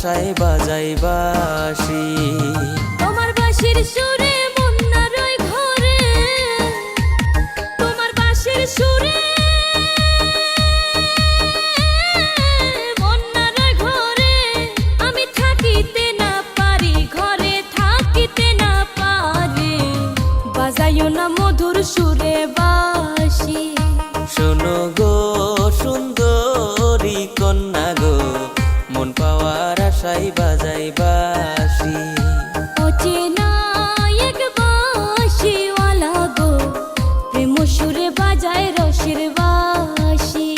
আশায় বাজাই বাঁশি। তোমার বাঁশির সুরে মন না রয় ঘরে, তোমার বাঁশির সুরে মন না রয় ঘরে। আমি থাকিতে না পারি, ঘরে থাকিতে না পারি। বাজাইও না মধুর সুরে বাঁশি। শোনো গো সুন্দরী কন্যা গো, মন পাওয়ার আশায় বাজাই বাঁশি। অচেনা এক বাঁশিওয়ালা গো, প্রেম সুরে বাজায় রসের বাঁশি।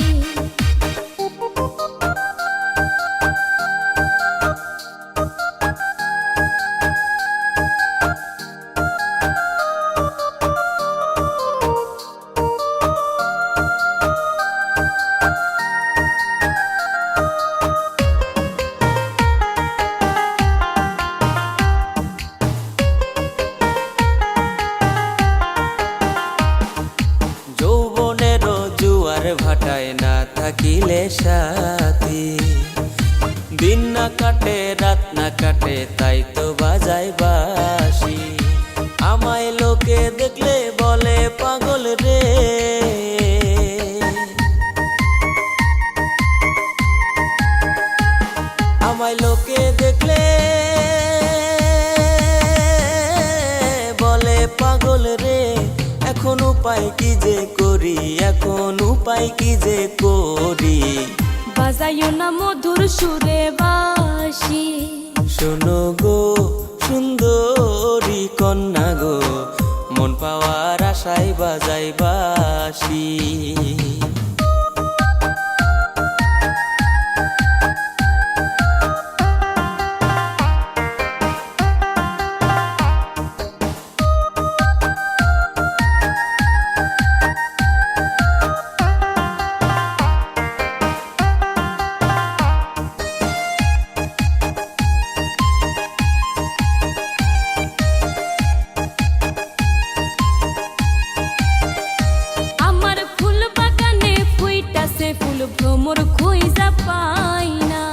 যৌবনেরও জুয়ার ভাটায় না থাকিলে সাথী, দিন না কাটে রাত না কাটে তাই তো বাজাই বাঁশি। আমায় লোকে দেখলে বলে পাগল রে, আমায় লোকে দেখলে বলে পাগল রে। এখন উপায় কি যে করি, এখন উপায় কি যে করি। বাজাইও না মধুর সুরে বাঁশি। শোনো গো সুন্দরী কন্যা গো, মন পাওয়ার আশায় বাজাই বাঁশি। ভ্রমর খুঁজা পাই না,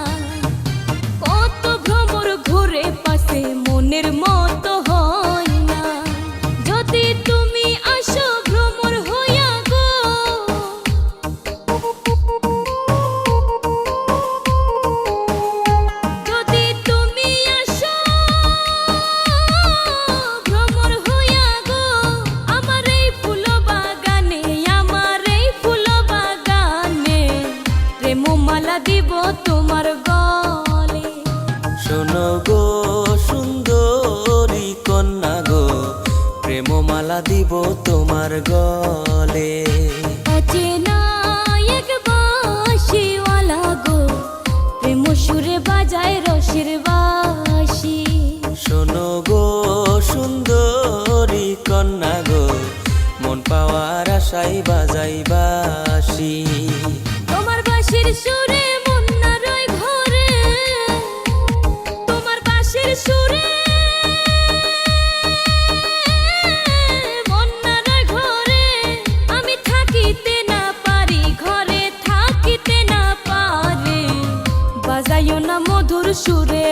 কত ভ্রমর ঘুরে পাশে মনের মতো হয় না। যদি তুমি আসো ভ্রমর হইয়া গো, যদি তুমি আসো ভ্রমর হইয়া গো, আমার এই ফুল বাগানে, আমার এই ফুল বাগানে প্রেমমালা দিব তোমার গলে। শোনো গো সুন্দরী কন্যা গো, প্রেমমালা দিব তোমার গলে। অচেনা এক বাঁশিওয়ালা গো, প্রেম সুরে বাজায় রসের বাঁশি। শোনো গো সুন্দরী কন্যা গো, মন পাওয়ার আশায় বাজাই বাঁশি। তোমার বাঁশির সুরে মন না রয় ঘরে, তোমার বাঁশির সুরে মন না রয় ঘরে। আমি থাকিতে না পারি, ঘরে থাকিতে না পারি। বাজাইও না মধুর সুরে